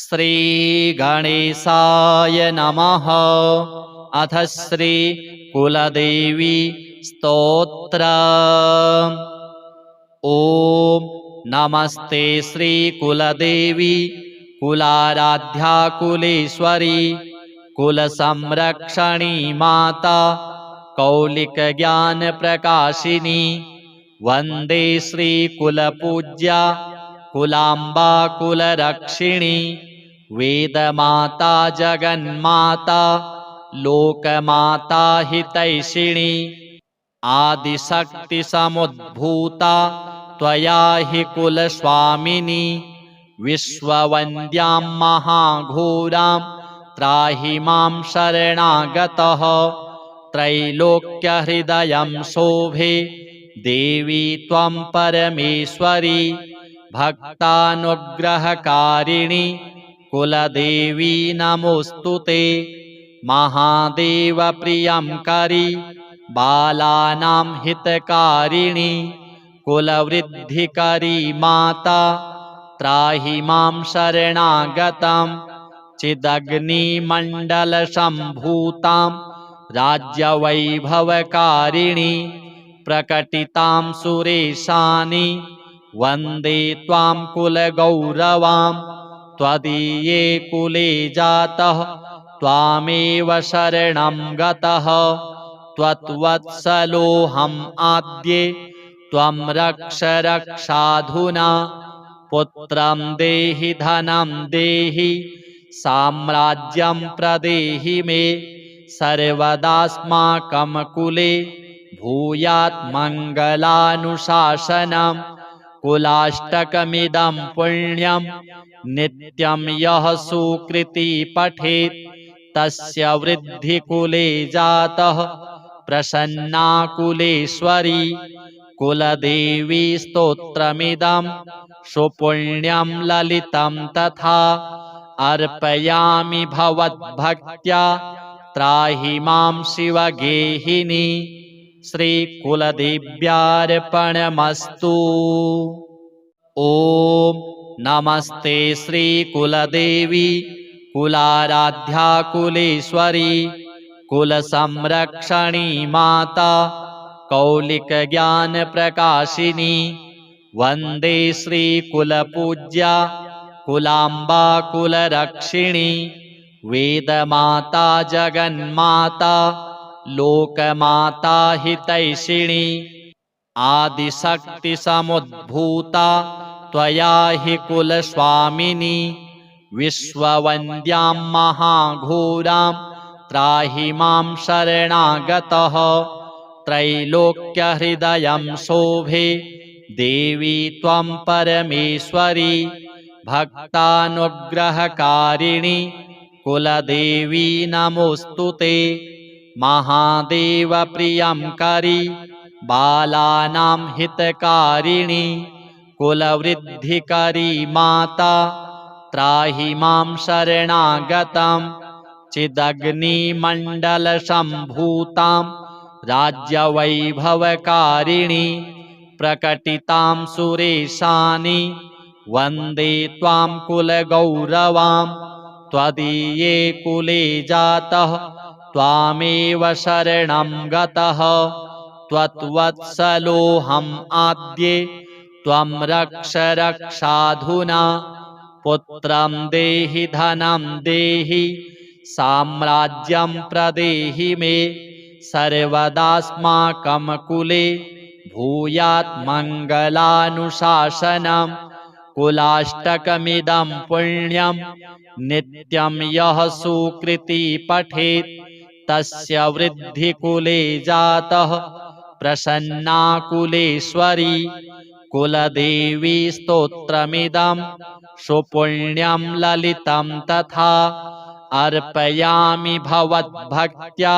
श्रीगणेशाय नमः। अथ श्रीकुलदेवी स्तोत्र। ॐ नमस्ते श्रीकुलदेवी कुलाराध्या कुलेश्वरी कुलसंरक्षणी माता कौलिकज्ञानप्रकाशिनी वन्दे श्रीकुलपूज्या कुलाम्बा कुलरक्षिणी वेदमाता जगन्माता लोकमाता हितैषिणी आदिशक्तिसमुद्भूता त्वया हि कुलस्वामिनी विश्ववन्द्यां महाघोरां त्राहि मां शरणागतः त्रैलोक्यहृदयं शोभे देवी त्वं परमेश्वरी भक्तानुग्रहकारिणी कुलदेवी नमोऽस्तुते महादेवप्रियंकरी बालानां हितकारिणी कुलवृद्धिकरी माता त्राहि मां शरणागतं चिदग्निमण्डलसम्भूतां राज्यवैभवकारिणी प्रकटितां सुरेशानि वन्दे त्वां कुलगौरवां त्वदीये कुले जातः त्वामेव शरणं गतः त्वत्वत्सलोऽहम् आद्ये त्वं रक्ष रक्षाधुना पुत्रं देहि धनं देहि साम्राज्यं प्रदेहि मे सर्वदास्माकं कुले भूयात् मङ्गलानुशासनं कुलाष्टकमिदं पुण्यं नित्यं यः सुकृती पठेत् तस्य वृद्धिकुले जातः प्रसन्ना कुलेश्वरी कुलदेवी स्तोत्रमिदं सुपुण्यं ललितं तथा अर्पयामि भवद्भक्त्या त्राहि मां शिवगेहिनी श्रीकुलदेव्यार्पणमस्तु। ॐ नमस्ते श्रीकुलदेवी कुलाराध्या कुलेश्वरी कुलसंरक्षणी माता कौलिकज्ञानप्रकाशिनी वन्दे श्रीकुलपूज्या कुलाम्बा कुलरक्षिणी वेदमाता जगन्माता लोकमाता हितैषिणी आदिशक्तिसमुद्भूता त्वया हि कुलस्वामिनी विश्ववन्द्यां महाघोरां त्राहि मां शरणागतः त्रैलोक्यहृदयं शोभे देवी त्वं परमेश्वरी भक्तानुग्रहकारिणी कुलदेवी नमोऽस्तुते महादेवप्रियंकरी बालानां हितकारिणी कुलवृद्धिकरी माता त्राहि मां शरणागतं चिदग्निमण्डलसम्भूतां राज्यवैभवकारिणी प्रकटितां सुरेशानि वन्दे त्वां कुलगौरवां त्वदीये कुले जातः त्वामेव शरणं गतः त्वत्वत्सलोऽहम् आद्ये त्वं रक्ष रक्षाधुना पुत्रं देहि धनं देहि साम्राज्यं प्रदेहि मे सर्वदास्माकं कुले भूयात् मङ्गलानुशासनं कुलाष्टकमिदं पुण्यं नित्यं यः सुकृती पठेत् तस्य वृद्धिकुले जातः प्रसन्ना कुलेश्वरी कुलदेवी स्तोत्रमिदं सुपुण्यं ललितं तथा अर्पयामि भवद्भक्त्या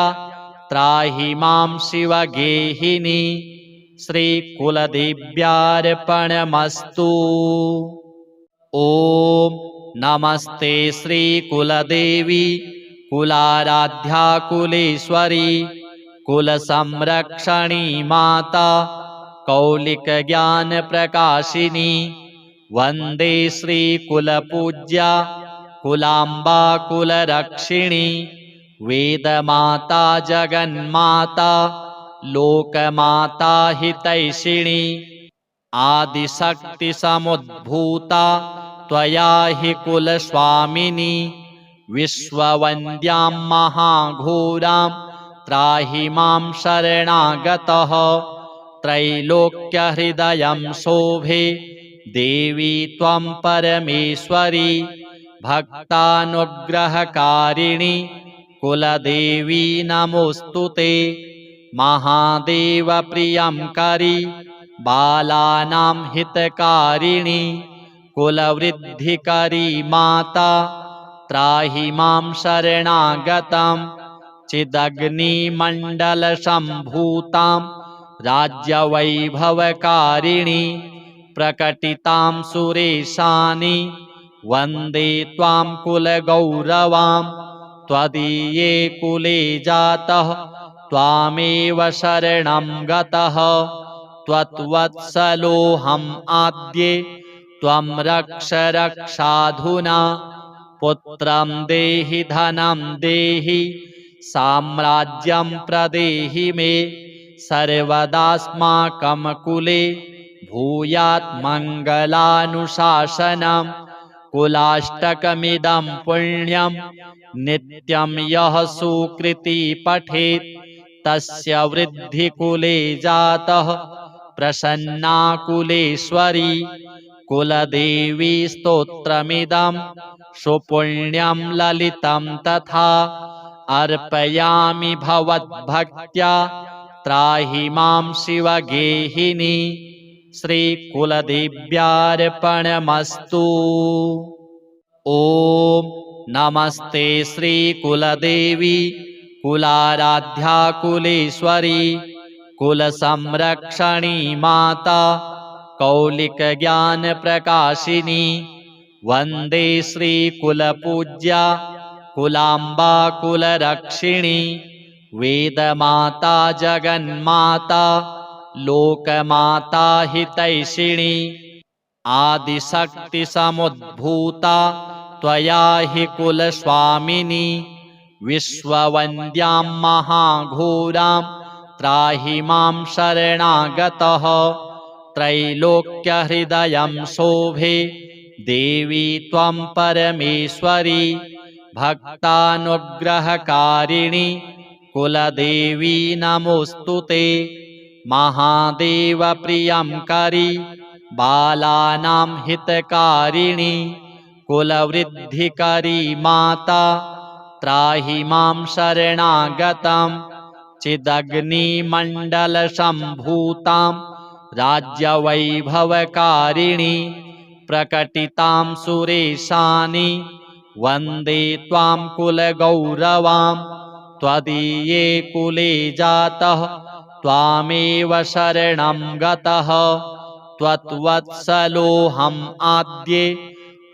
त्राहि मां शिवगेहिनी श्रीकुलदेव्यार्पणमस्तु। ॐ नमस्ते श्रीकुलदेवी कुलाराध्या कुलेश्वरी कुलसंरक्षणी माता कौलिकज्ञानप्रकाशिनी वन्दे श्रीकुलपूज्या कुलाम्बा कुलरक्षिणी वेदमाता जगन्माता लोकमाता हितैषिणी आदिशक्तिसमुद्भूता त्वया हि कुलस्वामिनी विश्ववन्द्यां महाघोरां त्राहि मां शरणागतः त्रैलोक्यहृदयं शोभे देवी त्वं परमेश्वरी भक्तानुग्रहकारिणि कुलदेवी नमोऽस्तु ते महादेवप्रियंकरी बालानां हितकारिणि कुलवृद्धिकरी माता त्राहि मां शरणागतं चिदग्निमण्डलसम्भूतां राज्यवैभवकारिणि प्रकटितां सुरेशानि वन्दे त्वां कुलगौरवां त्वदीये कुले जातः त्वामेव शरणं गतः त्वत्वत्सलोऽहम् आद्ये त्वं रक्ष रक्षाधुना पुत्रं देहि धनं देहि साम्राज्यं प्रदेहि मे सर्वदास्माकं कुले भूयात् मङ्गलानुशासनं कुलाष्टकमिदं पुण्यं नित्यं यः सुकृती पठेत् तस्य वृद्धिकुले जातः प्रसन्ना कुलेश्वरी कुलदेवी स्तोत्रमिदं सुपुण्यं ललितं तथा अर्पयामि भवद्भक्त्या त्राहि मां शिवगेहिनी श्रीकुलदेव्यार्पणमस्तु। ॐ नमस्ते श्रीकुलदेवी कुलाराध्या कुलेश्वरी कुलसंरक्षणी माता कौलिकज्ञानप्रकाशिनी वन्दे श्रीकुलपूज्या कुलाम्बा कुलरक्षिणी वेदमाता जगन्माता लोकमाता हितैषिणी आदिशक्तिसमुद्भूता त्वया हि कुलस्वामिनी विश्ववन्द्यां महाघोरां त्राहि मां शरणागतः त्रैलोक्यहृदयं शोभे देवी त्वं परमेश्वरी भक्तानुग्रहकारिणि कुलदेवी नमोऽस्तु ते महादेवप्रियंकरी बालानां हितकारिणि कुलवृद्धिकरी माता त्राहि मां शरणागतं चिदग्निमण्डलसम्भूतां राज्यवैभवकारिणि प्रकटितां सुरेशानि वन्दे त्वां कुलगौरवां त्वदीये कुले जातः त्वामेव शरणं गतः त्वत्वत्सलोऽहम् आद्ये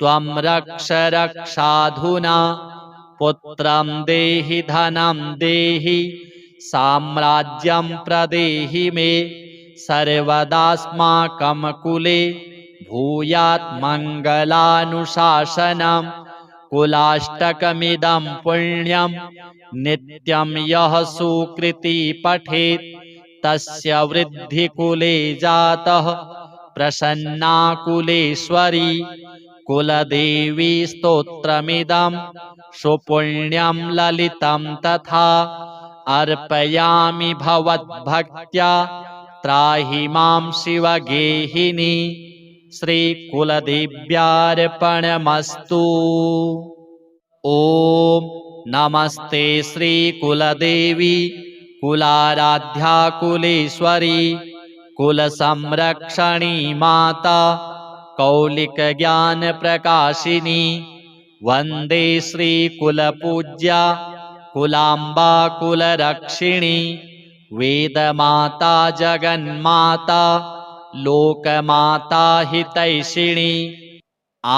त्वं रक्ष रक्षाधुना पुत्रं देहि धनं देहि साम्राज्यं प्रदेहि मे सर्वदास्माकं कुले भूयात् मङ्गलानुशासनं कुलाष्टकमिदं पुण्यं नित्यं यः सुकृती पठेत् तस्य वृद्धिकुले जातः प्रसन्ना कुलेश्वरी कुलदेवी स्तोत्रमिदं सुपुण्यं ललितं तथा अर्पयामि भवद्भक्त्या त्राहि मां शिवगेहिनी श्रीकुलदेव्यार्पणमस्तु। ॐ नमस्ते श्रीकुलदेवी कुलाराध्या कुलेश्वरी कुलसंरक्षणी माता कौलिकज्ञानप्रकाशिनी वन्दे श्रीकुलपूज्या कुलाम्बा कुलरक्षिणी वेदमाता जगन्माता लोकमाता हितैषिणी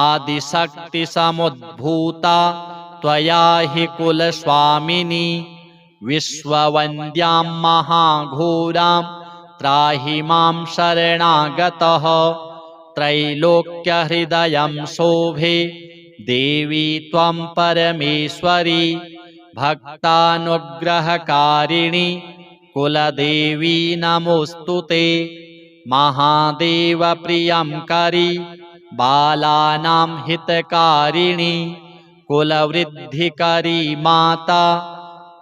आदिशक्तिसमुद्भूता त्वया हि कुलस्वामिनी विश्ववन्द्यां महाघोरां त्राहि मां शरणागतः त्रैलोक्यहृदयं शोभे देवी त्वं परमेश्वरी भक्तानुग्रहकारिणी कुलदेवी नमोऽस्तु ते। महादेवप्रियङ्करी बालानां हितकारिणी कुलवृद्धिकरी माता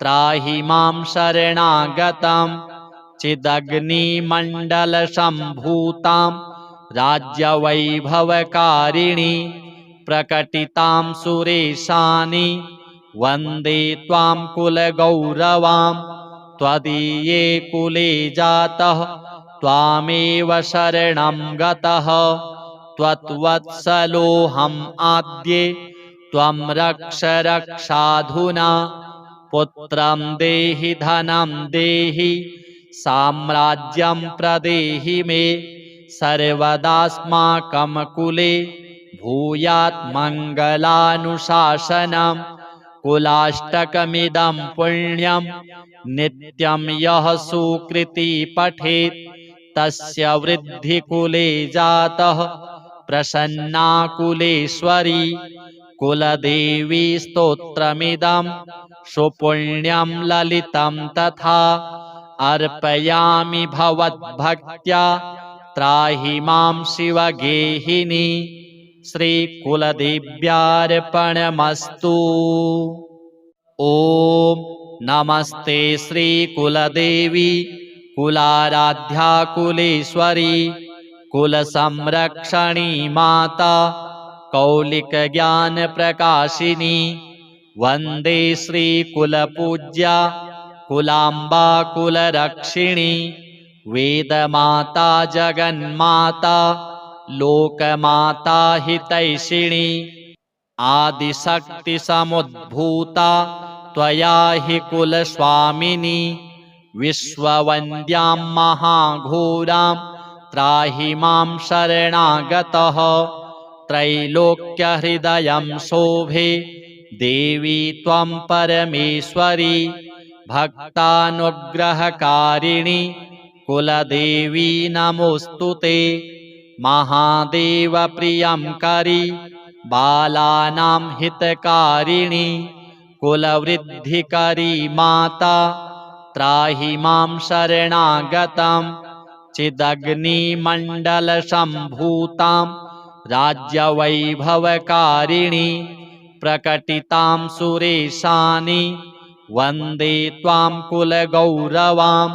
त्राहि मां शरणागतं। चिदग्निमण्डलसम्भूतां राज्यवैभवकारिणी प्रकटितां सुरेशानि वन्दे त्वां कुलगौरवां। त्वदीये कुले जातः त्वामेव शरणं गतः त्वत्वत्सलोऽहम् आद्ये त्वं रक्ष रक्षाधुना। पुत्रं देहि धनं देहि साम्राज्यं प्रदेहि मे सर्वदास्माकं कुले भूयात् मङ्गलानुशासनं। कुलाष्टकमिदं पुण्यं नित्यं यः सुकृती पठेत् तस्य वृद्धिकुले जातः प्रसन्ना कुलेश्वरी। कुलदेवी स्तोत्रमिदं सुपुण्यं ललितं तथा अर्पयामि भवद्भक्त्या त्राहि मां शिवगेहिनी। श्रीकुलदेव्यार्पणमस्तु। ॐ नमस्ते श्रीकुलदेवी कुलाराध्या कुलेश्वरी कुलसंरक्षणी माता कौलिकज्ञानप्रकाशिनी। वन्दे श्रीकुलपूज्या कुलाम्बा कुलरक्षिणी वेदमाता जगन्माता लोकमाता हितैषिणी। आदिशक्तिसमुद्भूता त्वया हि कुलस्वामिनी विश्ववन्द्यां महाघोरां त्राहि मां शरणागतः। त्रैलोक्यहृदयं शोभे देवी त्वं परमेश्वरी भक्तानुग्रहकारिणी कुलदेवी नमोऽस्तु ते। महादेवप्रियङ्करी बालानां हितकारिणी कुलवृद्धिकरी माता त्राहि मां शरणागतं। चिदग्निमण्डलसम्भूतां राज्यवैभवकारिणी प्रकटितां सुरेशानि वन्दे त्वां कुलगौरवां।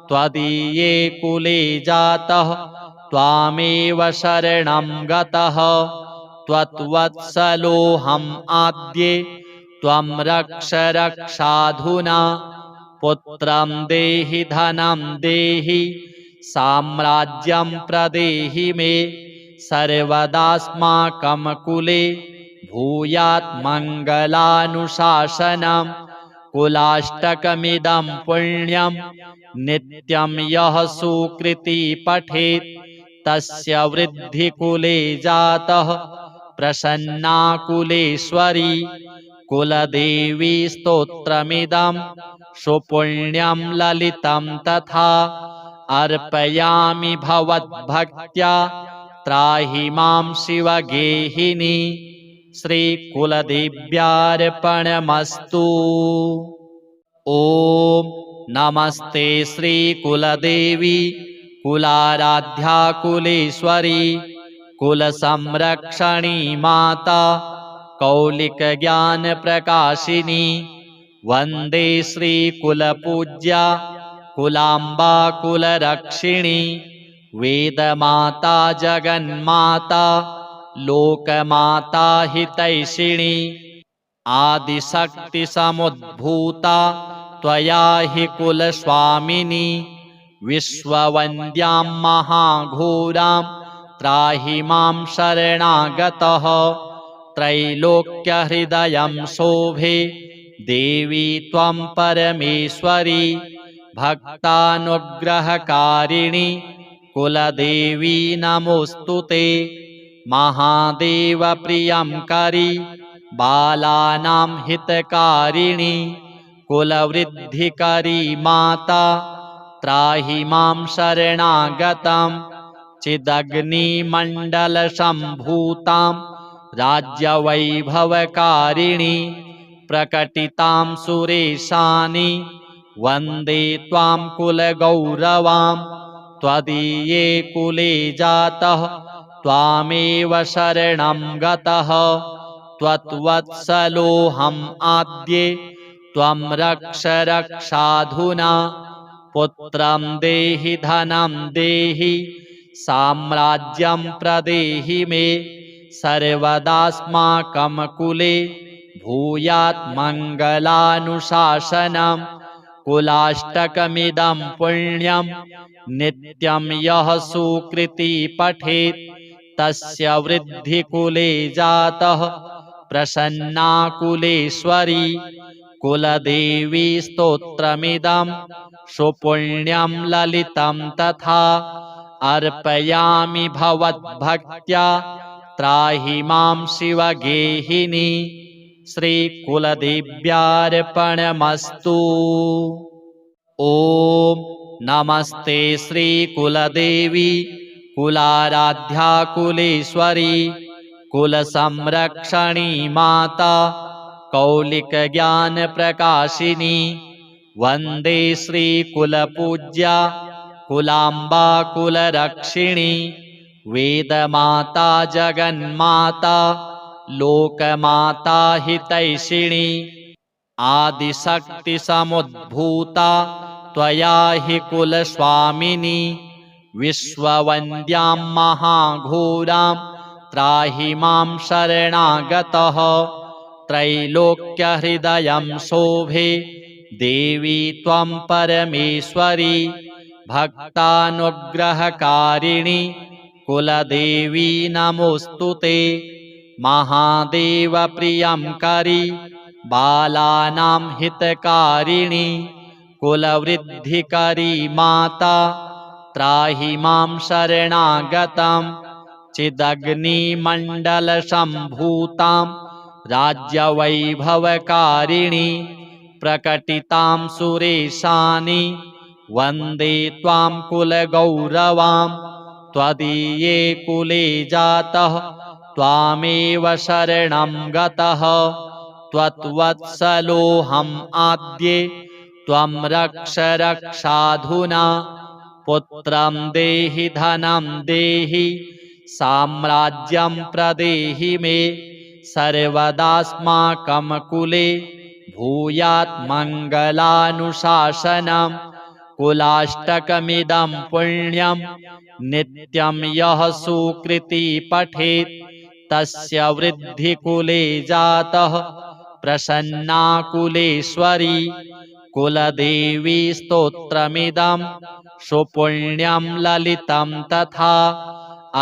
त्वदीये कुले जातः त्वामेव शरणं गतः त्वत्वत्सलोऽहम् आद्ये त्वं रक्ष रक्षाधुना। पुत्रं देहि धनं देहि साम्राज्यं प्रदेहि मे सर्वदास्माकं कुले भूयात् मङ्गलानुशासनं। कुलाष्टकमिदं पुण्यं नित्यं यः सुकृती पठेत् तस्य वृद्धिकुले जातः प्रसन्ना कुलेश्वरी। कुलदेवी स्तोत्रमिदं सुपुण्यं ललितं तथा अर्पयामि भवद्भक्त्या त्राहि मां शिवगेहिनी। श्रीकुलदेव्यार्पणमस्तु। ॐ नमस्ते श्रीकुलदेवी कुलाराध्या कुलेश्वरी कुलसंरक्षणी माता कौलिकज्ञानप्रकाशिनी। वन्दे श्रीकुलपूज्या कुलाम्बा कुलरक्षिणी वेदमाता जगन्माता लोकमाता हितैषिणी। आदिशक्तिसमुद्भूता त्वया हि कुलस्वामिनी विश्ववन्द्यां महाघोरां त्राहि मां शरणागतः। त्रैलोक्यहृदयं शोभे देवी त्वं परमेश्वरी भक्तानुग्रहकारिणी कुलदेवी नमोऽस्तु ते। महादेवप्रियङ्करी बालानां हितकारिणी कुलवृद्धिकरी माता त्राहि मां शरणागतं। चिदग्निमण्डलसम्भूतां राज्यवैभवकारिणि प्रकटितां सुरेशानि वन्दे त्वां कुलगौरवां त्वदीये कुले जातः त्वामेव शरणं गतः त्वत्वत्सलोऽहम् आद्ये त्वं रक्ष रक्षाधुना पुत्रं देहि धनं देहि साम्राज्यं प्रदेहि मे सर्वदास्माकं कुले भूयात् मङ्गलानुशासनं कुलाष्टकमिदं पुण्यं नित्यं यः सुकृती पठेत् तस्य वृद्धिकुले जातः प्रसन्ना कुलेश्वरी कुलदेवी स्तोत्रमिदं सुपुण्यं ललितं तथा अर्पयामि भवद्भक्त्या त्राहि मां शिवगेहिनी श्रीकुलदेव्यार्पणमस्तु। ॐ नमस्ते श्रीकुलदेवी कुलाराध्या कुलेश्वरी कुलसंरक्षणी माता कौलिकज्ञानप्रकाशिनी वन्दे श्रीकुलपूज्या कुलाम्बा कुलरक्षिणी वेदमाता जगन्माता लोकमाता हितैषिणी आदिशक्तिसमुद्भूता त्वया हि कुलस्वामिनी विश्ववन्द्यां महाघोरां त्राहि मां शरणागतः त्रैलोक्यहृदयं शोभे देवी त्वं परमेश्वरी भक्तानुग्रहकारिणि कुलदेवी नमोऽस्तु ते महादेवप्रियंकरी बालानां हितकारिणि कुलवृद्धिकरी माता त्राहि मां शरणागतं चिदग्निमण्डलसम्भूतां राज्यवैभवकारिणि प्रकटितां सुरेशानि वन्दे त्वां कुलगौरवां त्वदीये कुले जातः त्वामेव शरणं गतः त्वत्वत्सलोऽहम् आद्ये त्वं रक्ष रक्षाधुना पुत्रं देहि धनं देहि साम्राज्यं प्रदेहि मे सर्वदास्माकं कुले भूयात् मङ्गलानुशासनं कुलाष्टकमिदं पुण्यं नित्यं यः सुकृती पठेत् तस्य वृद्धिकुले जातः प्रसन्ना कुलेश्वरी कुलदेवी स्तोत्रमिदं सुपुण्यं ललितं तथा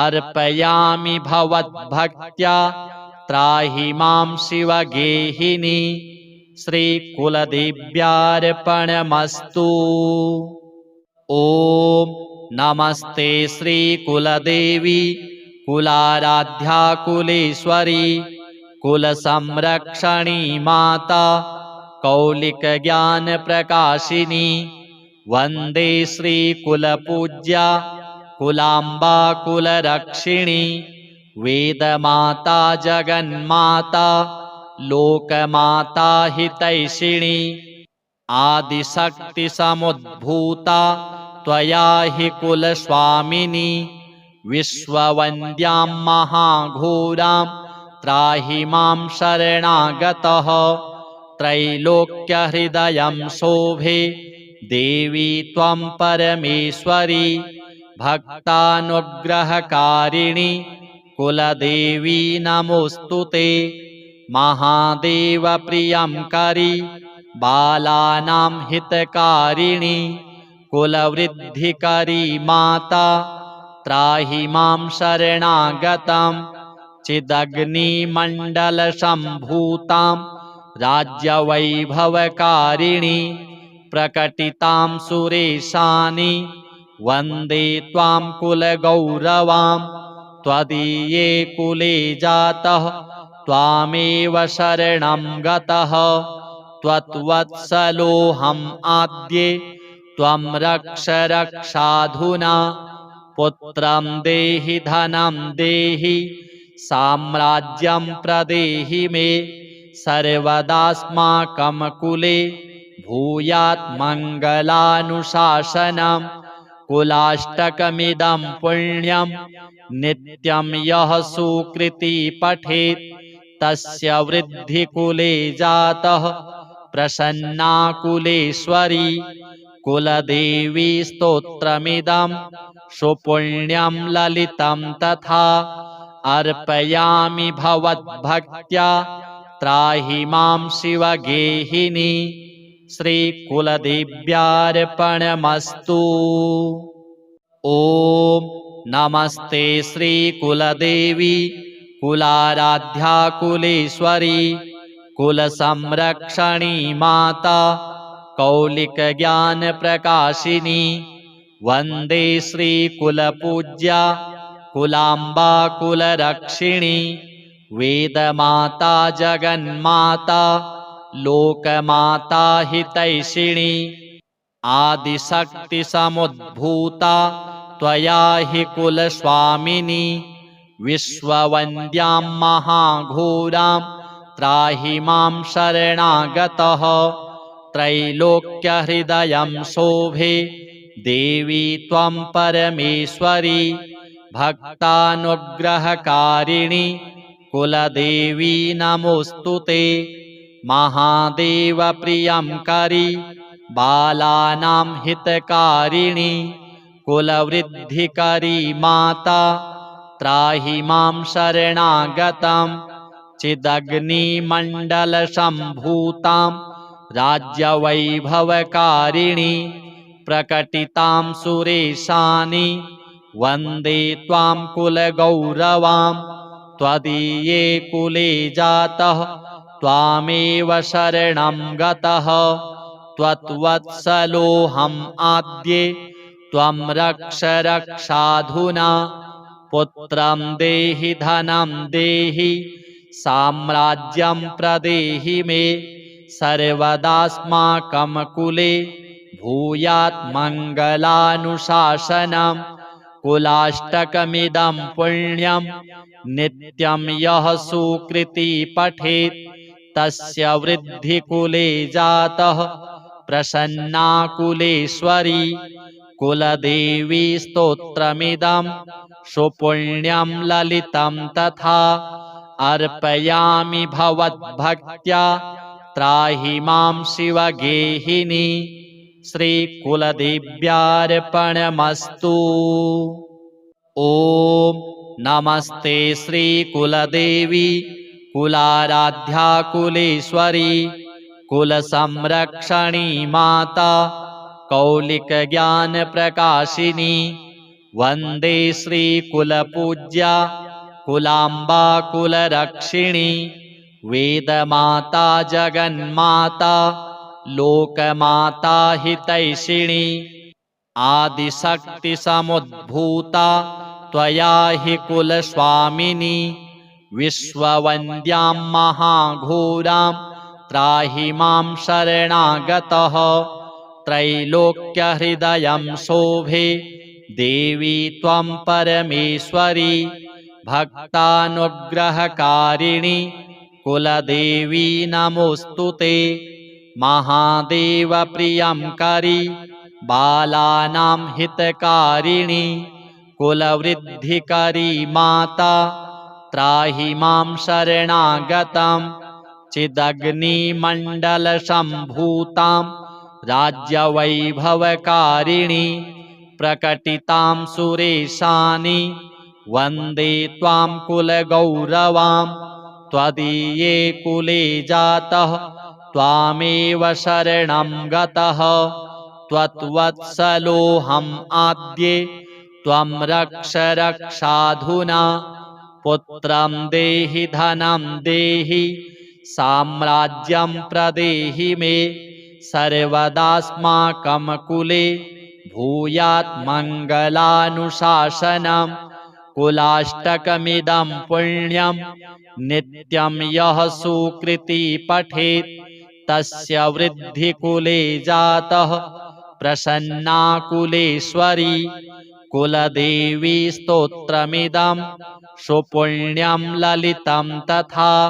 अर्पयामि भवद्भक्त्या त्राहि मां शिवगेहिनी श्रीकुलदेव्यार्पणमस्तु। ॐ नमस्ते श्रीकुलदेवी कुलाराध्या कुलेश्वरी कुलसंरक्षणी माता कौलिकज्ञानप्रकाशिनी वन्दे श्रीकुलपूज्या कुलाम्बा कुलरक्षिणी वेदमाता जगन्माता लोकमाता हितैषिणी आदिशक्तिसमुद्भूता त्वया हि कुलस्वामिनी विश्ववन्द्यां महाघोरां त्राहि मां शरणागतः त्रैलोक्यहृदयं शोभे देवी त्वं परमेश्वरी भक्तानुग्रहकारिणि कुलदेवी नमोऽस्तु ते महादेवप्रियंकरी बालानां हितकारिणि कुलवृद्धिकरी माता त्राहि मां शरणागतं चिदग्निमण्डलसम्भूतां राज्यवैभवकारिणि प्रकटितां सुरेशानि वन्दे त्वां कुलगौरवां त्वदीये कुले जातः त्वामेव शरणं गतः त्वत्वत्सलोऽहम् आद्ये त्वं रक्ष रक्षाधुना पुत्रं देहि धनं देहि साम्राज्यं प्रदेहि मे सर्वदास्माकं कुले भूयात् मङ्गलानुशासनम् कुलाष्टकमिदं पुण्यं नित्यं यः सुकृती पठेत् तस्य वृद्धिकुले जातः प्रसन्ना कुलेश्वरी कुलदेवी स्तोत्रमिदं सुपुण्यं ललितं तथा अर्पयामि भवद्भक्त्या त्राहि मां शिवगेहिनी श्रीकुलदेव्यार्पणमस्तु। ॐ नमस्ते श्रीकुलदेवी कुलाराध्या कुलेश्वरी कुलसंरक्षणी माता कौलिकज्ञानप्रकाशिनी वन्दे श्रीकुलपूज्या कुलाम्बा कुलरक्षिणी वेदमाता जगन्माता लोकमाता हितैषिणी आदिशक्तिसमुद्भूता त्वया हि कुलस्वामिनी विश्ववन्द्यां महाघोरां त्राहि मां शरणागतः त्रैलोक्यहृदयं शोभे देवी त्वं परमेश्वरी भक्तानुग्रहकारिणी कुलदेवी नमोऽस्तु ते महादेवप्रियङ्करी बालानां हितकारिणी कुलवृद्धिकरी माता त्राहि मां शरणागतं चिदग्निमण्डलसम्भूतां राज्यवैभवकारिणी प्रकटितां सुरेशानि वन्दे त्वां कुलगौरवां त्वदीये कुले जातः त्वामेव शरणं गतः त्वत्वत्सलोऽहम् आद्ये त्वं रक्ष रक्षाधुना पुत्रं देहि धनं देहि साम्राज्यं प्रदेहि मे सर्वदास्माकं कुले भूयात् मङ्गलानुशासनम् कुलाष्टकमिदं पुण्यं नित्यं यः सुकृती पठेत् तस्य वृद्धिकुले जातः प्रसन्ना कुलेश्वरी कुलदेवी स्तोत्रमिदं सुपुण्यं ललितं तथा अर्पयामि भवद्भक्त्या त्राहि मां शिवगेहिनी श्रीकुलदेव्यार्पणमस्तु। ॐ नमस्ते श्रीकुलदेवी कुलाराध्या कुलेश्वरी कुलसंरक्षणी माता कौलिकज्ञानप्रकाशिनी वन्दे श्रीकुलपूज्या कुलाम्बा कुलरक्षिणी वेदमाता जगन्माता लोकमाता हितैषिणी आदिशक्तिसमुद्भूता त्वया हि कुलस्वामिनी विश्ववन्द्यां महाघोरां त्राहि मां शरणागतः त्रैलोक्यहृदयं शोभे देवी त्वं परमेश्वरी भक्तानुग्रहकारिणी कुलदेवी नमोऽस्तु ते महादेवप्रियङ्करी बालानां हितकारिणी कुलवृद्धिकरी माता त्राहि मां शरणागतं चिदग्निमण्डलसम्भूतां राज्यवैभवकारिणी प्रकटितां सुरेशानि वन्दे त्वां कुलगौरवां त्वदीये कुले जातः त्वामेव शरणं गतः त्वत्वत्सलोऽहम् आद्ये त्वं रक्ष रक्षाधुना पुत्रं देहि धनं देहि साम्राज्यं प्रदेहि मे सर्वदास्माकं कुले भूयात् मङ्गलानुशासनम् कुलाष्टकमिदं पुण्यं नित्यं यः सुकृती पठेत् तस्य वृद्धिकुले जातः प्रसन्ना कुलेश्वरी कुलदेवी स्तोत्रमिदं सुपुण्यं ललितं तथा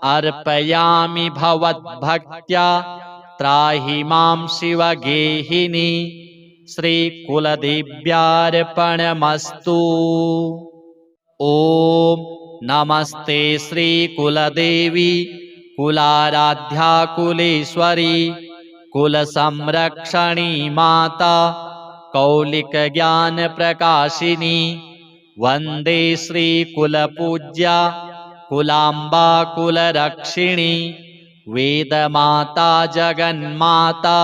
अर्पयामि भवद्भक्त्या त्राहि मां शिवगेहिनी। श्रीकुलदेव्यार्पणमस्तु। ॐ नमस्ते श्रीकुलदेवी कुलाराध्या कुलेश्वरी कुलसंरक्षणी माता कौलिकज्ञानप्रकाशिनी। वन्दे श्रीकुलपूज्या कुलाम्बा कुलरक्षिणी। वेदमाता जगन्माता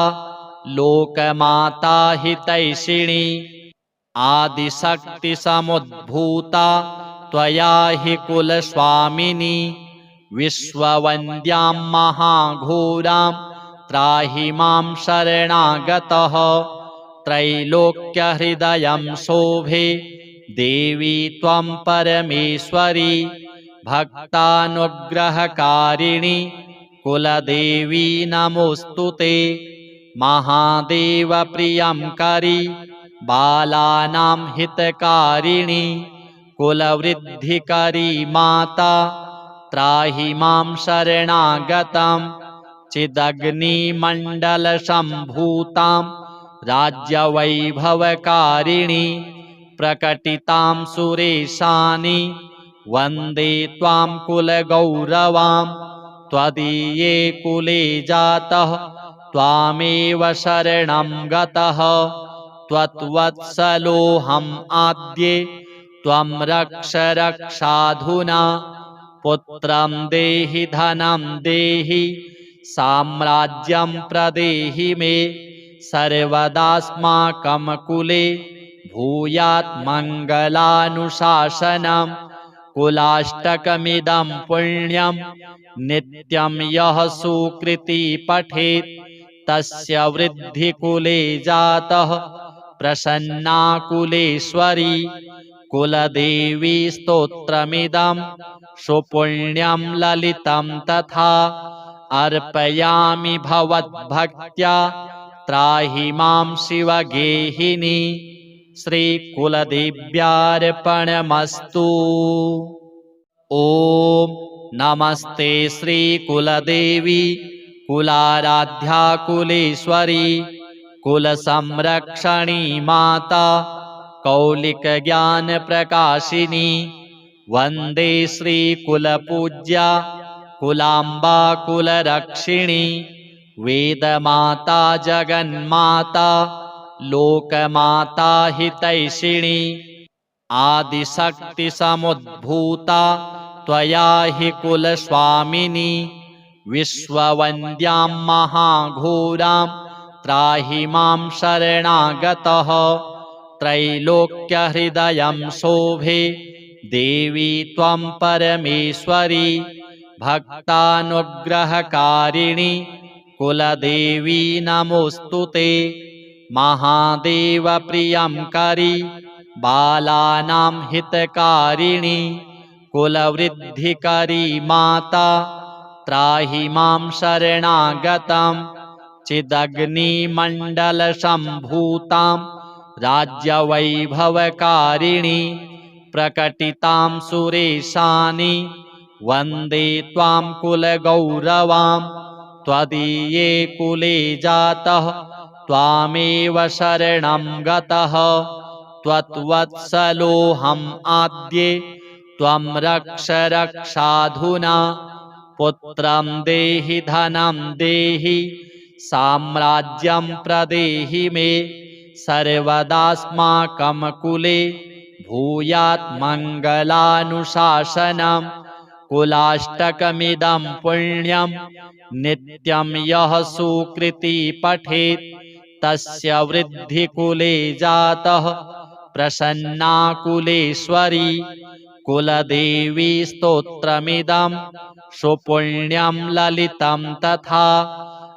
लोकमाता हितैषिणी। आदिशक्तिसमुद्भूता त्वया हि कुलस्वामिनी। विश्ववन्द्यां महाघोरां त्राहि मां शरणागतः। त्रैलोक्यहृदयं शोभे देवी त्वं परमेश्वरी। भक्तानुग्रहकारिणि कुलदेवी नमोऽस्तुते। महादेवप्रियंकरी बालानां हितकारिणि। कुलवृद्धिकरी माता त्राहि मां शरणागतं। चिदग्निमण्डलसम्भूतां राज्यवैभवकारिणि। प्रकटितां सुरेशानि वन्दे त्वां कुलगौरवां। त्वदीये कुले जातः त्वामेव शरणं गतः। त्वत्वत्सलोऽहम् आद्ये त्वं रक्ष रक्षाधुना। पुत्रं देहि धनं देहि साम्राज्यं प्रदेहि मे। सर्वदास्माकं कुले भूयात् मङ्गलानुशासनं। कुलाष्टकमिदं पुण्यं नित्यं यः सुकृती पठेत् तस्य वृद्धिकुले जातः प्रसन्ना कुलेश्वरी। कुलदेवी स्तोत्रमिदं सुपुण्यं ललितं तथा अर्पयामि भवद्भक्त्या त्राहि मां शिवगेहिनी। श्रीकुलदेव्यार्पणमस्तु। ॐ नमस्ते श्रीकुलदेवी कुलाराध्या कुलेश्वरी कुलसंरक्षणी माता कौलिकज्ञानप्रकाशिनी। वन्दे श्रीकुलपूज्या कुलाम्बा कुलरक्षिणी। वेदमाता जगन्माता लोकमाता हितैषिणी। आदिशक्तिसमुद्भूता त्वया हि कुलस्वामिनी। विश्ववन्द्यां महाघोरां त्राहि मां शरणागतः। त्रैलोक्यहृदयं शोभे देवी त्वं परमेश्वरी। भक्तानुग्रहकारिणि कुलदेवी नमोऽस्तुते। महादेवप्रियंकरी बालानां हितकारिणि। कुलवृद्धिकरी माता त्राहि मां शरणागतं। चिदग्निमण्डलसम्भूतां राज्यवैभवकारिणि। प्रकटितां सुरेशानि वन्दे त्वां कुलगौरवां। त्वदीये कुले जातः त्वामेव शरणं गतः। त्वत्वत्सलोऽहम् आद्ये त्वं रक्ष रक्षाधुना। पुत्रं देहि धनं देहि साम्राज्यं प्रदेहि मे। सर्वदास्माकं कुले भूयात् मङ्गलानुशासनं। कुलाष्टकमिदं पुण्यं नित्यं यः सुकृती पठेत् तस्य वृद्धिकुले जातः प्रसन्ना कुलेश्वरी। कुलदेवी स्तोत्रमिदं सुपुण्यं ललितं तथा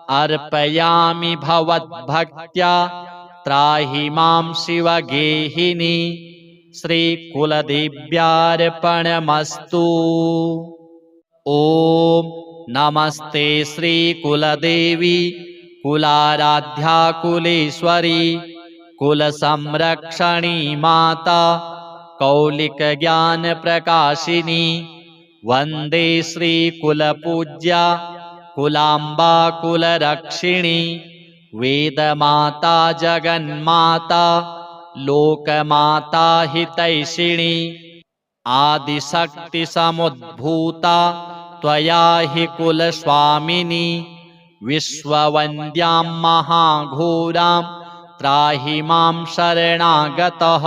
अर्पयामि भवद्भक्त्या त्राहि मां शिवगेहिनी। श्रीकुलदेव्यार्पणमस्तु। ॐ नमस्ते श्रीकुलदेवी कुलाराध्या कुलेश्वरी कुलसंरक्षणी माता कौलिकज्ञानप्रकाशिनी वन्दे श्रीकुलपूज्या कुलाम्बा कुलरक्षिणी वेदमाता जगन्माता लोकमाता हितैषिणी आदिशक्तिसमुद्भूता त्वया हि कुलस्वामिनी विश्ववन्द्यां महाघोरां त्राहि मां शरणागतः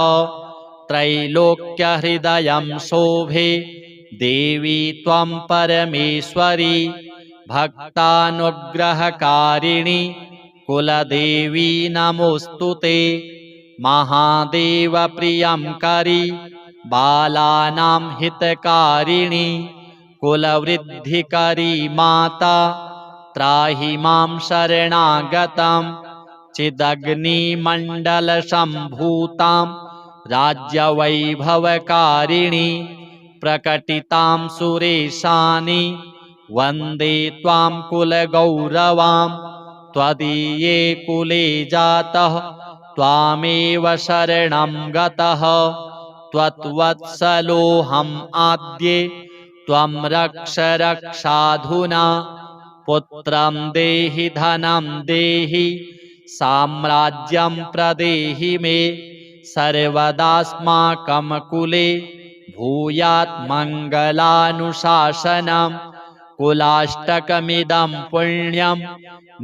त्रैलोक्यहृदयं शोभे देवी त्वं परमेश्वरी भक्तानुग्रहकारिणि कुलदेवी नमोऽस्तु ते महादेवप्रियङ्करी बालानां हितकारिणि कुलवृद्धिकरी माता त्राहि मां शरणागतं चिदग्निमण्डलसम्भूतां राज्यवैभवकारिणि प्रकटितां सुरेशानि वन्दे त्वां कुलगौरवां त्वदीये कुले जातः त्वामेव शरणं गतः त्वत्वत्सलोऽहम् आद्ये त्वं रक्ष रक्षाधुना पुत्रं देहि धनं देहि साम्राज्यं प्रदेहि मे सर्वदास्माकं कुले भूयात् मङ्गलानुशासनं कुलाष्टकमिदं पुण्यं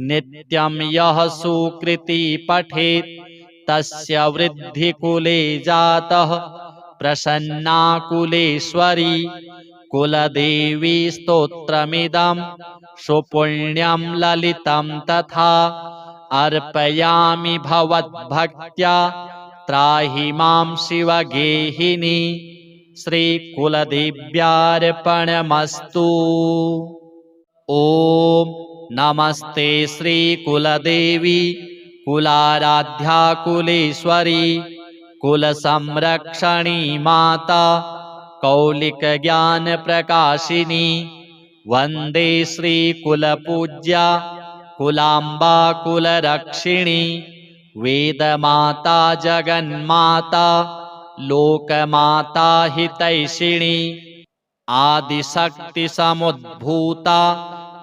नित्यं यः सुकृती पठेत् तस्य वृद्धिकुले जातः प्रसन्ना कुलेश्वरी कुलदेवी स्तोत्रमिदं सुपुण्यं ललितं तथा अर्पयामि भवद्भक्त्या त्राहि मां शिवगेहिनी श्रीकुलदेव्यार्पणमस्तु। ॐ नमस्ते श्रीकुलदेवी कुलाराध्या कुलेश्वरी कुलसंरक्षणी माता कौलिकज्ञानप्रकाशिनी वन्दे श्रीकुलपूज्या कुलाम्बा कुलरक्षिणी वेदमाता जगन्माता लोकमाता हितैषिणी आदिशक्तिसमुद्भूता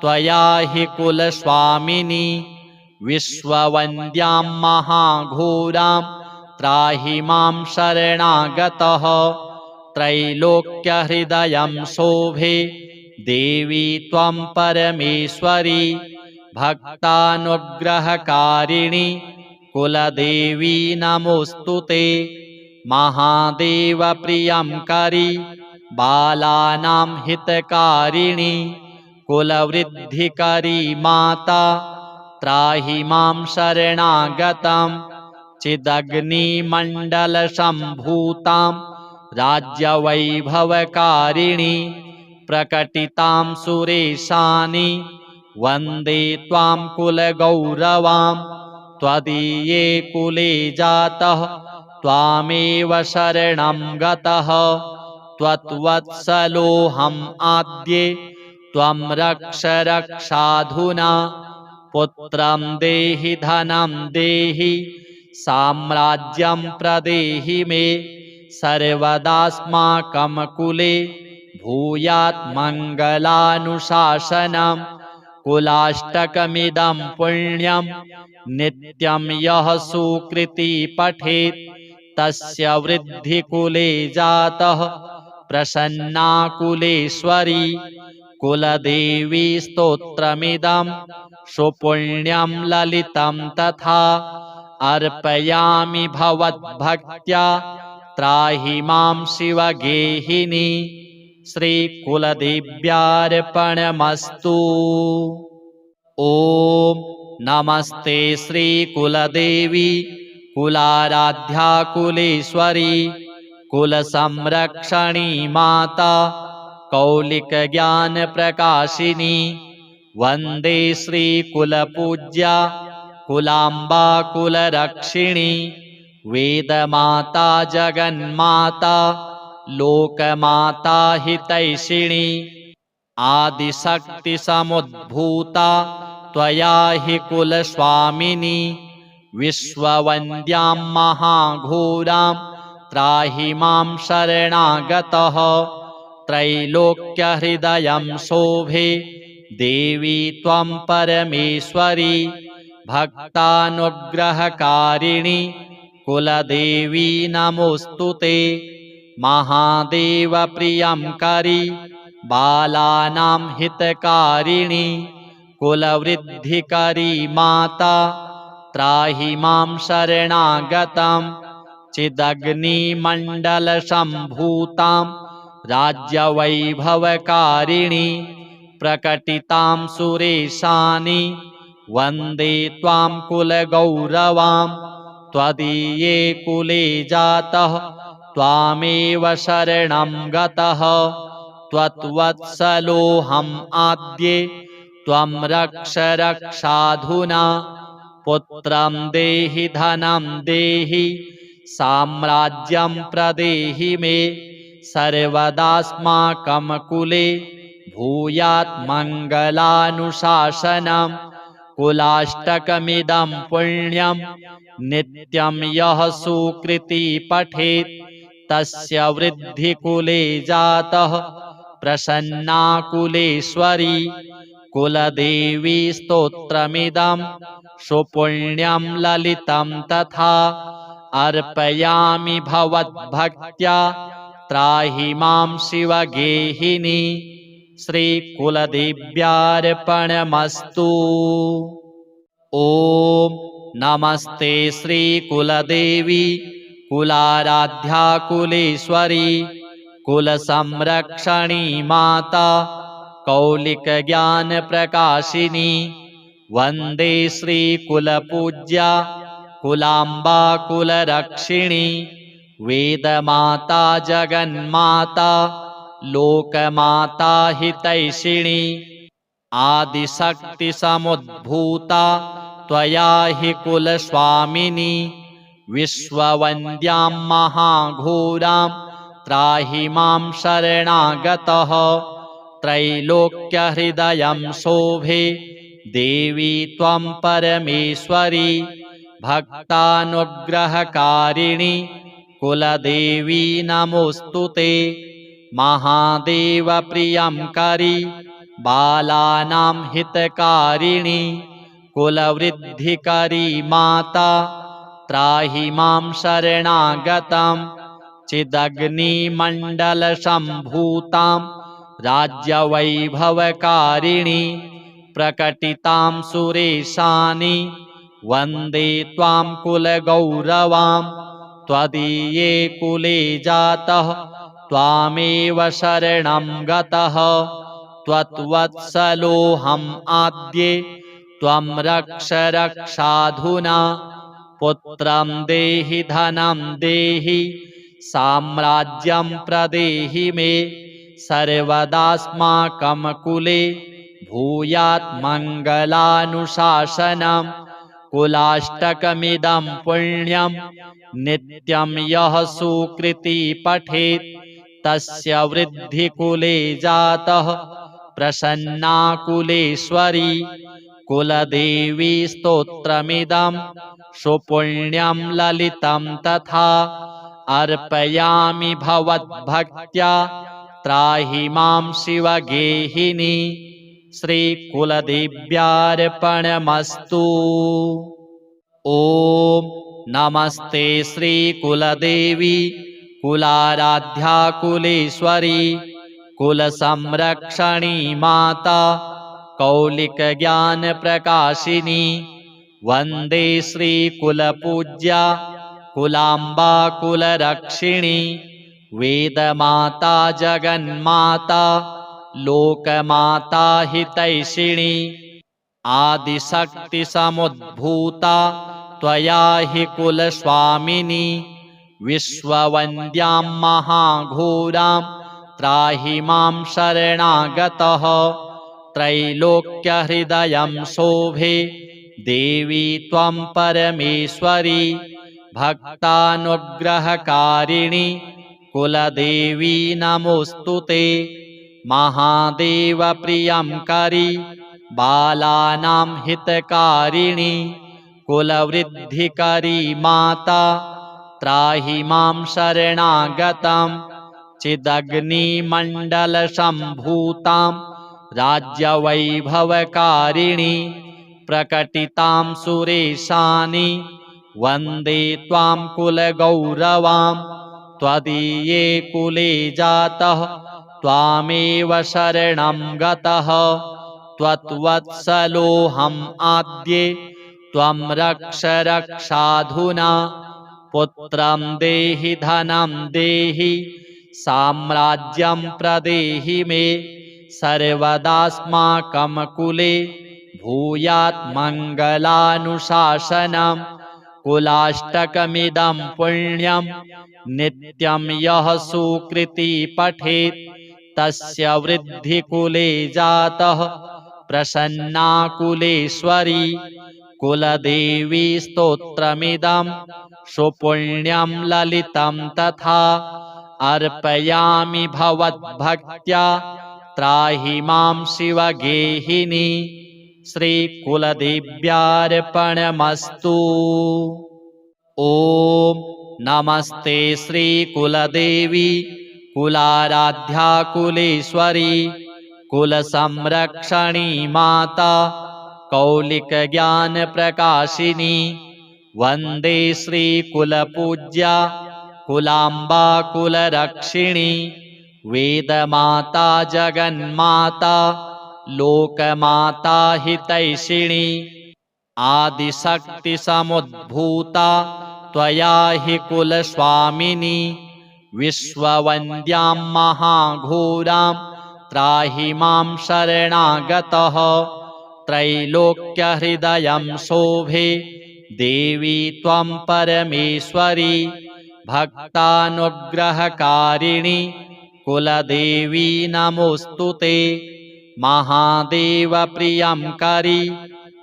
त्वया हि कुलस्वामिनी विश्ववन्द्यां महाघोरां त्राहि मां शरणागतः त्रैलोक्यहृदयं शोभे देवी त्वं परमेश्वरी भक्तानुग्रहकारिणि कुलदेवी नमोऽस्तु ते महादेवप्रियङ्करी बालानां हितकारिणि कुलवृद्धिकरी माता त्राहि मां शरणागतं चिदग्निमण्डलसम्भूतां राज्यवैभवकारिणि प्रकटितां सुरेशानि वन्दे त्वां कुलगौरवां त्वदीये कुले जातः त्वामेव शरणं गतः त्वत्वत्सलोऽहम् आद्ये त्वं रक्ष रक्षाधुना पुत्रं देहि धनं देहि साम्राज्यं प्रदेहि मे सर्वदास्माकं कुले भूयात् मङ्गलानुशासनं कुलाष्टकमिदं पुण्यं नित्यं यः सुकृती पठेत् तस्य वृद्धिकुले जातः प्रसन्ना कुलेश्वरी कुलदेवी स्तोत्रमिदं सुपुण्यं ललितं तथा अर्पयामि भवद्भक्त्या त्राहि मां शिवगेहिनी श्रीकुलदेव्यार्पणमस्तु। ॐ नमस्ते श्रीकुलदेवी कुलाराध्या कुलेश्वरी कुलसंरक्षणी माता कौलिकज्ञानप्रकाशिनी वन्दे श्रीकुलपूज्या कुलाम्बा कुलरक्षिणी वेदमाता जगन्माता लोकमाता हितैषिणी आदिशक्तिसमुद्भूता त्वया हि कुलस्वामिनी विश्ववन्द्यां महाघोरां त्राहि मां शरणागतः त्रैलोक्यहृदयं शोभे देवी त्वं परमेश्वरी भक्तानुग्रहकारिणि कुलदेवी नमोऽस्तु ते महादेवप्रियङ्करि बालानां हितकारिणि कुलवृद्धिकरी माता त्राहि मां शरणागतं चिदग्निमण्डलसम्भूतां राज्यवैभवकारिणि प्रकटितां सुरेशानि वन्दे त्वां कुलगौरवां त्वदीये कुले जातः त्वामेव शरणं गतः त्वत्वत्सलोऽहम् आद्ये त्वं रक्ष रक्षाधुना पुत्रं देहि धनं देहि साम्राज्यं प्रदेहि मे सर्वदास्माकं कुले भूयात् मङ्गलानुशासनं कुलाष्टकमिदं पुण्यं नित्यं यः सुकृती पठेत् तस्य वृद्धिकुले जातः प्रसन्ना कुलेश्वरी कुलदेवी स्तोत्रमिदं सुपुण्यं ललितं तथा अर्पयामि भवद्भक्त्या त्राहि मां शिवगेहिनी श्रीकुलदेव्यार्पणमस्तु। ॐ नमस्ते श्रीकुलदेवी कुलाराध्या कुलेश्वरी कुलसंरक्षणी माता कौलिकज्ञानप्रकाशिनी वन्दे श्रीकुलपूज्या कुलाम्बा कुलरक्षिणी वेदमाता जगन्माता लोकमाता हितैषिणी आदिशक्तिसमुद्भूता त्वया हि कुलस्वामिनी विश्ववन्द्यां महाघोरां त्राहि मां शरणागतः त्रैलोक्यहृदयं शोभे देवी त्वं परमेश्वरी भक्तानुग्रहकारिणि कुलदेवी नमोऽस्तु ते महादेवप्रियङ्करि बालानां हितकारिणि कुलवृद्धिकरी माता त्राहि मां शरणागतं चिदग्निमण्डलसम्भूतां राज्यवैभवकारिणि प्रकटितां सुरेशानि वन्दे त्वां कुलगौरवां त्वदीये कुले जातः त्वामेव शरणं गतः त्वत्वत्सलोऽहम् आद्ये त्वं रक्ष रक्षाधुना पुत्रं देहि धनं देहि साम्राज्यं प्रदेहि मे सर्वदास्माकं कुले भूयात् मङ्गलानुशासनं कुलाष्टकमिदं पुण्यं नित्यं यः सुकृती पठेत् तस्य वृद्धिकुले जातः प्रसन्ना कुलेश्वरी कुलदेवी स्तोत्रमिदं सुपुण्यं ललितं तथा अर्पयामि भवद्भक्त्या त्राहि मां शिवगेहिनी श्रीकुलदेव्यार्पणमस्तु। ॐ नमस्ते श्रीकुलदेवी कुलाराध्या कुलेश्वरी कुलसंरक्षणी माता कौलिकज्ञानप्रकाशिनी वन्दे श्रीकुलपूज्या कुलाम्बा कुलरक्षिणी वेदमाता जगन्माता लोकमाता हितैषिणी आदिशक्तिसमुद्भूता त्वया हि कुलस्वामिनी विश्ववन्द्यां महाघोरां त्राहि मां शरणागतः त्रैलोक्यहृदयं शोभे देवी त्वं परमेश्वरी भक्तानुग्रहकारिणि कुलदेवी नमोऽस्तु ते महादेवप्रियङ्करि बालानां हितकारिणि कुलवृद्धिकरी माता त्राहि मां शरणागतं चिदग्निमण्डलसम्भूतां राज्यवैभवकारिणी प्रकटितां सुरेशानि वन्दे त्वां कुलगौरवां त्वदीये कुले जातः त्वामेव शरणं गतः त्वत्वत्सलोऽहम् आद्ये त्वं रक्ष रक्षाधुना पुत्रं देहि धनं देहि साम्राज्यं प्रदेहि मे सर्वदास्माकं कुले भूयात् मङ्गलानुशासनं कुलाष्टकमिदं पुण्यं नित्यं यः सुकृती पठेत् तस्य वृद्धिकुले जातः प्रसन्ना कुलेश्वरी कुलदेवी स्तोत्रमिदं सुपुण्यं ललितं तथा अर्पयामि भवद्भक्त्या त्राहि मां शिवगेहिनी श्रीकुलदेव्यार्पणमस्तु। ॐ नमस्ते श्रीकुलदेवी कुलाराध्या कुलेश्वरी कुलसंरक्षणी माता कौलिकज्ञानप्रकाशिनी वन्दे श्रीकुलपूज्या कुलाम्बा कुलरक्षिणी वेदमाता जगन्माता लोकमाता हितैषिणी आदिशक्तिसमुद्भूता त्वया हि कुलस्वामिनी विश्ववन्द्यां महाघोरां त्राहि मां शरणागतः त्रैलोक्यहृदयं शोभे देवी त्वं परमेश्वरी भक्तानुग्रहकारिणी कुलदेवी नमोऽस्तुते महादेवप्रियंकरी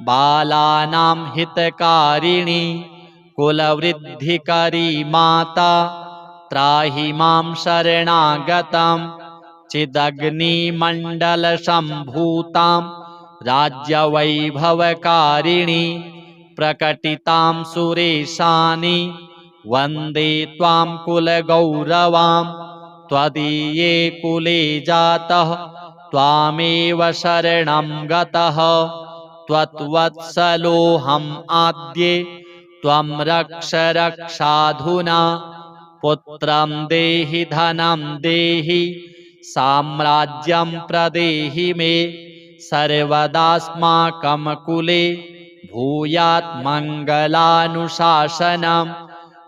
बालानां हितकारिणी कुलवृद्धिकरी माता त्राहि मां शरणागतं चिदग्निमण्डलसम्भूतां राज्यवैभवकारिणी प्रकटितां सुरेशानि वन्दे त्वां कुलगौरवां त्वदीये कुले जातः त्वामेव शरणं गतः त्वत्वत्सलोऽहम् आद्ये त्वं रक्ष रक्षाधुना पुत्रं देहि धनं देहि साम्राज्यं प्रदेहि मे सर्वदास्माकं कुले भूयात् मङ्गलानुशासनं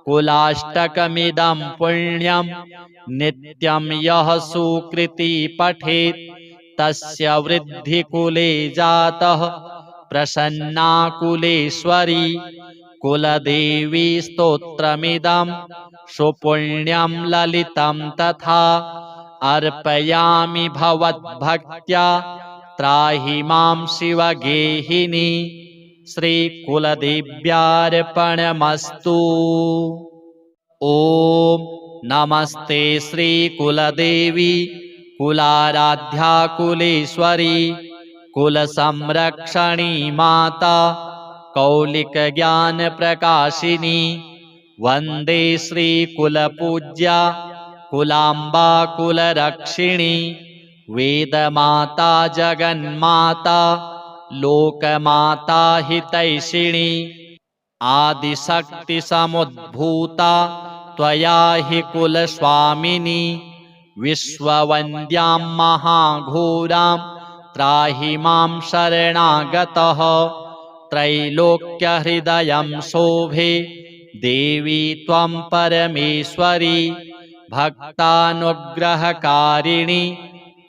कुलाष्टकमिदं पुण्यं नित्यं यः सुकृती पठेत् तस्य वृद्धिकुले जातः प्रसन्ना कुलेश्वरी कुलदेवी स्तोत्रमिदं सुपुण्यं ललितं तथा अर्पयामि भवद्भक्त्या त्राहि मां शिवगेहिनी श्रीकुलदेव्यार्पणमस्तु। ॐ नमस्ते श्रीकुलदेवी कुलाराध्या कुलेश्वरी कुलसंरक्षणी माता कौलिकज्ञानप्रकाशिनी वन्दे श्रीकुलपूज्या कुलाम्बा कुलरक्षिणी वेदमाता जगन्माता लोकमाता हितैषिणी आदिशक्तिसमुद्भूता त्वया हि कुलस्वामिनी विश्ववन्द्यां महाघोरां त्राहि मां शरणागतः त्रैलोक्यहृदयं शोभे देवी त्वं परमेश्वरी भक्तानुग्रहकारिणी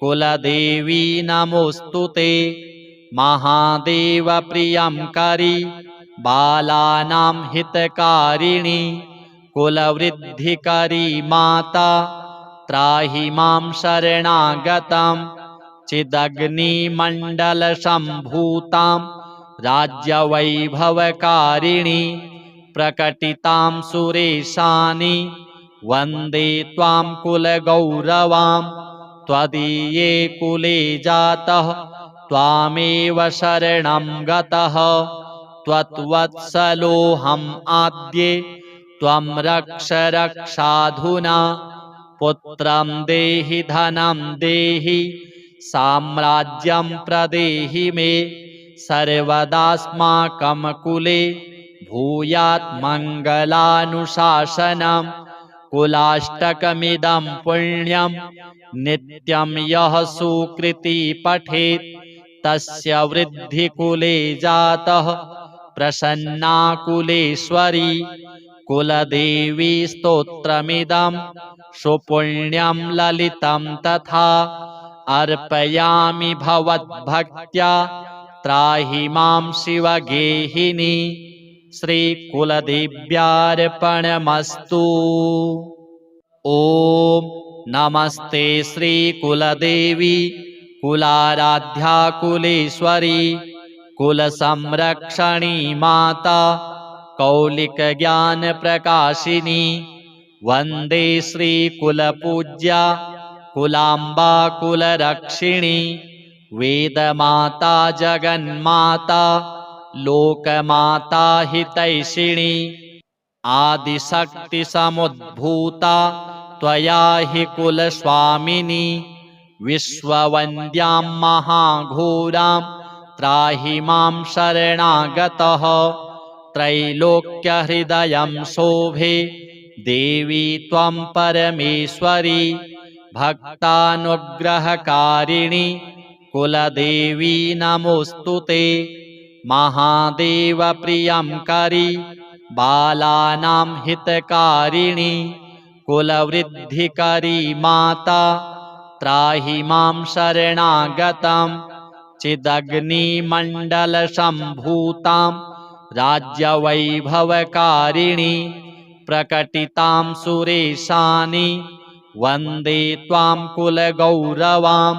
कुलदेवी नमोऽस्तुते महादेवप्रियंकरी बालानां हितकारिणी कुलवृद्धिकरी माता त्राहि मां शरणागतं चिदग्निमण्डलसम्भूतां राज्यवैभवकारिणी प्रकटितां सुरेशानि वन्दे त्वां कुलगौरवां त्वदीये कुले जातः त्वामेव शरणं गतः त्वत्वत्सलोऽहम् आद्ये त्वं रक्ष रक्षाधुना पुत्रं देहि धनं देहि साम्राज्यं प्रदेहि मे सर्वदास्माकं कुले भूयात् मङ्गलानुशासनं कुलाष्टकमिदं पुण्यं नित्यं यः सुकृती पठेत् तस्य वृद्धिकुले जातः प्रसन्ना कुलेश्वरी कुलदेवी स्तोत्रमिदं सुपुण्यं ललितं तथा अर्पयामि भवद्भक्त्या त्राहि मां शिवगेहिनी श्रीकुलदेव्यार्पणमस्तु। ॐ नमस्ते श्रीकुलदेवी कुलाराध्या कुलेश्वरी कुलसंरक्षणी माता कौलिकज्ञानप्रकाशिनी वन्दे श्रीकुलपूज्या कुलाम्बा कुलरक्षिणी वेदमाता जगन्माता लोकमाता हितैषिणी आदिशक्तिसमुद्भूता त्वया हि कुलस्वामिनी विश्ववन्द्यां महाघोरां त्राहि मां शरणागतः त्रैलोक्यहृदयं शोभे देवी त्वं परमेश्वरी भक्तानुग्रहकारिणी कुलदेवी नमोऽस्तु ते महादेवप्रियं करी बालानां हितकारिणी कुलवृद्धिकरी माता त्राहि मां शरणागतं चिदग्निमण्डलसम्भूतां राज्यवैभवकारिणी प्रकटितां सुरेशानि वन्दे त्वां कुलगौरवां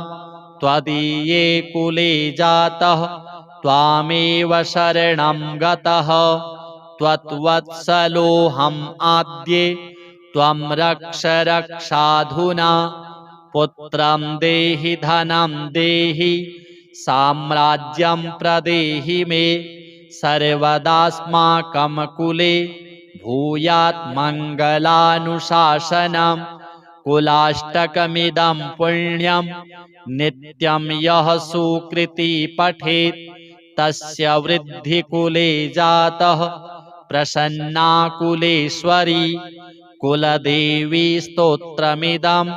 त्वदीये कुले जातः त्वामेव शरणं गतः त्वत्वत्सलोऽहम् आद्ये त्वं रक्ष रक्षाधुना पुत्रं देहि धनं देहि साम्राज्यं प्रदेहि मे सर्वदास्माकं कुले भूयात् मङ्गलानुशासनं कुलाष्टकमिदं पुण्यं नित्यं यः सुकृती पठेत् तस्य वृद्धिकुले जातः प्रसन्ना कुलेश्वरी कुलदेवी स्तोत्रमिदं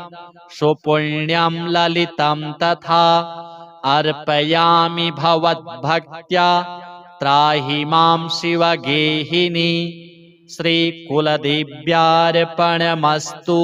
सुपुण्यं ललितं तथा अर्पयामि भवद्भक्त्या त्राहि मां शिवगेहिनी श्रीकुलदेव्यार्पणमस्तु।